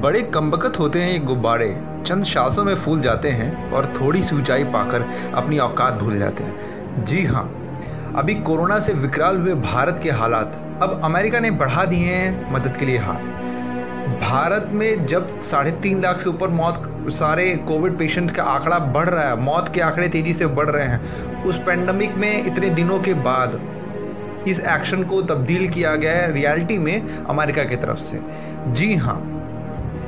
बड़े कमबख्त होते हैं ये गुब्बारे, चंद सांसों में फूल जाते हैं और थोड़ी सी ऊंचाई पाकर अपनी औकात भूल जाते हैं। जी हाँ, अभी कोरोना से विकराल हुए भारत के हालात अब अमेरिका ने बढ़ा दिए हैं मदद के लिए हाथ। भारत में जब 3.5 लाख से ऊपर सारे कोविड पेशेंट का आंकड़ा बढ़ रहा है, मौत के आंकड़े तेजी से बढ़ रहे हैं, उस पेंडेमिक में इतने दिनों के बाद इस एक्शन को तब्दील किया गया है रियलिटी में अमेरिका की तरफ से। जी हाँ,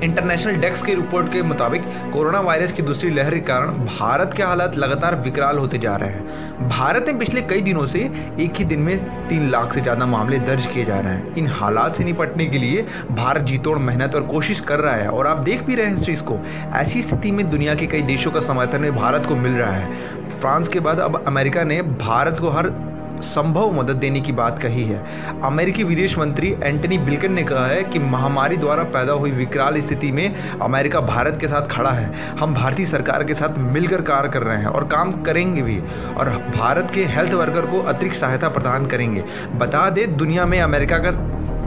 इंटरनेशनल डेस्क की रिपोर्ट के मुताबिक कोरोना वायरस की दूसरी लहर के कारण भारत के हालात लगातार विकराल होते जा रहे हैं। भारत में पिछले कई दिनों से एक ही दिन में 3 लाख से ज़्यादा मामले दर्ज किए जा रहे हैं। इन हालात से निपटने के लिए भारत जी-तोड़ मेहनत और कोशिश कर रहा है और आप देख भी रहे हैं इस चीज़ को। ऐसी स्थिति में दुनिया के कई देशों का समर्थन भी भारत को मिल रहा है। फ्रांस के बाद अब अमेरिका ने भारत को हर संभव मदद देने की बात कही है। अमेरिकी विदेश मंत्री एंटनी ब्लिंकन ने कहा है कि महामारी द्वारा पैदा हुई विकराल स्थिति में अमेरिका भारत के साथ खड़ा है। हम भारतीय सरकार के साथ मिलकर कार्य कर रहे हैं और काम करेंगे भी, और भारत के हेल्थ वर्कर को अतिरिक्त सहायता प्रदान करेंगे। बता दें, दुनिया में अमेरिका का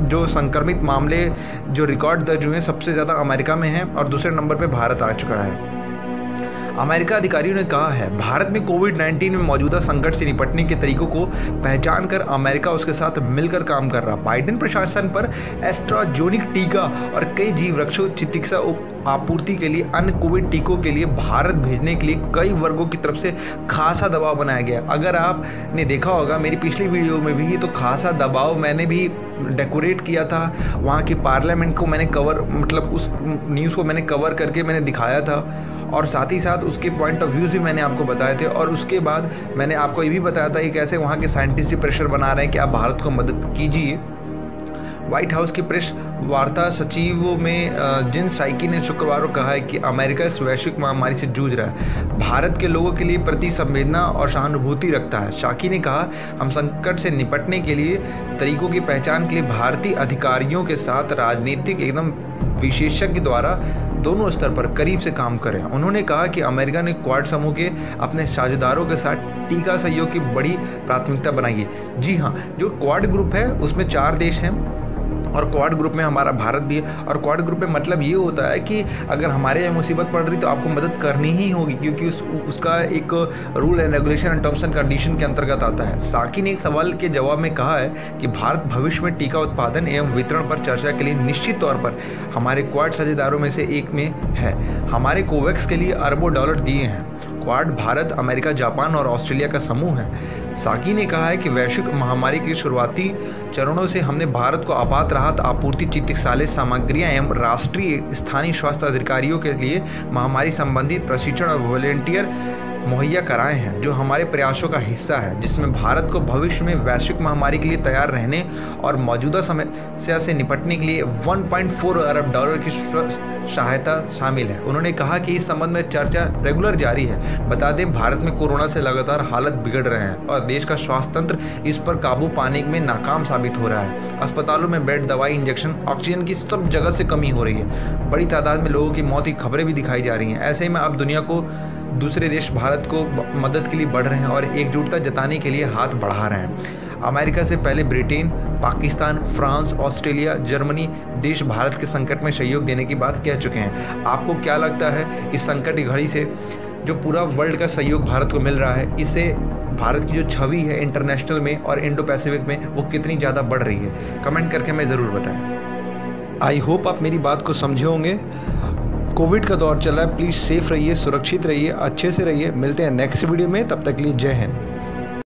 जो संक्रमित मामले जो रिकॉर्ड दर्ज हुए सबसे ज़्यादा अमेरिका में है और दूसरे नंबर पर भारत आ चुका है। अमेरिका अधिकारियों ने कहा है भारत में कोविड-19 में मौजूदा संकट से निपटने के तरीकों को पहचान कर अमेरिका उसके साथ मिलकर काम कर रहा। बाइडेन प्रशासन पर एस्ट्राजेनेका टीका और कई जीव रक्षक चिकित्सा आपूर्ति के लिए अन्य कोविड टीकों के लिए भारत भेजने के लिए कई वर्गों की तरफ से खासा दबाव बनाया गया। अगर आपने देखा होगा मेरी पिछली वीडियो में भी, तो खासा दबाव मैंने भी डेकोरेट किया था। वहाँ की पार्लियामेंट को मैंने उस न्यूज़ को मैंने कवर करके मैंने दिखाया था और साथ ही साथ उसके पॉइंट ऑफ व्यूज़ भी मैंने आपको बताए थे। और उसके बाद मैंने आपको ये भी बताया था कि कैसे वहाँ के साइंटिस्ट प्रेशर बना रहे हैं कि आप भारत को मदद कीजिए। व्हाइट हाउस की प्रेस वार्ता सचिव में जिन साइकी ने शुक्रवार को कहा है कि अमेरिका इस वैश्विक महामारी से जूझ रहा है, भारत के लोगों के लिए प्रति संवेदना और सहानुभूति रखता है। साइकी ने कहा, हम संकट से निपटने के लिए तरीकों की पहचान के लिए भारतीय अधिकारियों के साथ राजनीतिक एकदम विशेषज्ञ द्वारा दोनों स्तर पर करीब से काम करें। उन्होंने कहा कि अमेरिका ने क्वाड समूह के अपने साझेदारों के साथ टीका सहयोग की बड़ी प्राथमिकता बनाई है। जी हाँ, जो क्वाड ग्रुप है उसमें 4 देश हैं और क्वाड ग्रुप में हमारा भारत भी है। और क्वाड ग्रुप में मतलब ये होता है कि अगर हमारे यहाँ मुसीबत पड़ रही तो आपको मदद करनी ही होगी, क्योंकि उसका एक rule and regulation and terms and condition के अंतर्गत आता है। साकी ने एक सवाल के जवाब में कहा है कि भारत भविष्य में टीका उत्पादन एवं वितरण पर चर्चा के लिए निश्चित तौर पर हमारे क्वाड साझेदारों में से एक में है। हमारे कोवैक्स के लिए अरबों डॉलर दिए हैं। क्वाड भारत, अमेरिका, जापान और ऑस्ट्रेलिया का समूह है। साकी ने कहा है कि वैश्विक महामारी के शुरुआती चरणों से हमने भारत को आपात राहत आपूर्ति, चिकित्सालय सामग्रियां एवं राष्ट्रीय स्थानीय स्वास्थ्य अधिकारियों के लिए महामारी संबंधित प्रशिक्षण और वॉलंटियर मुहैया कराए हैं, जो हमारे प्रयासों का हिस्सा है, जिसमें भारत को भविष्य में वैश्विक महामारी के लिए तैयार रहने और मौजूदा समस्या से निपटने के लिए 1.4 अरब डॉलर की सहायता शामिल है। उन्होंने कहा कि इस संबंध में चर्चा रेगुलर जारी है। बता दें, भारत में कोरोना से लगातार हालत बिगड़ रहे हैं और देश का स्वास्थ्य तंत्र इस पर काबू पाने में नाकाम साबित हो रहा है। अस्पतालों में बेड, दवाई, इंजेक्शन, ऑक्सीजन की सब जगह से कमी हो रही है। बड़ी तादाद में लोगों की मौत की खबरें भी दिखाई जा रही हैं। ऐसे में अब दुनिया को दूसरे देश भारत को मदद के लिए बढ़ रहे हैं और एकजुटता जताने के लिए हाथ बढ़ा रहे हैं। अमेरिका से पहले Britain, Pakistan, France, Australia, Germany देश भारत के संकट में सहयोग देने की बात कह चुके हैं। आपको क्या लगता है, इस संकट की घड़ी से जो पूरा वर्ल्ड का सहयोग भारत को मिल रहा है, इससे भारत की जो छवि है इंटरनेशनल में और इंडो पैसिफिक में वो कितनी ज़्यादा बढ़ रही है? कमेंट करके हमें ज़रूर बताएं। आई होप आप मेरी बात को समझे होंगे। कोविड का दौर चल रहा है, प्लीज़ सेफ रहिए, सुरक्षित रहिए, अच्छे से रहिए। मिलते हैं नेक्स्ट वीडियो में, तब तक के लिए जय हिंद।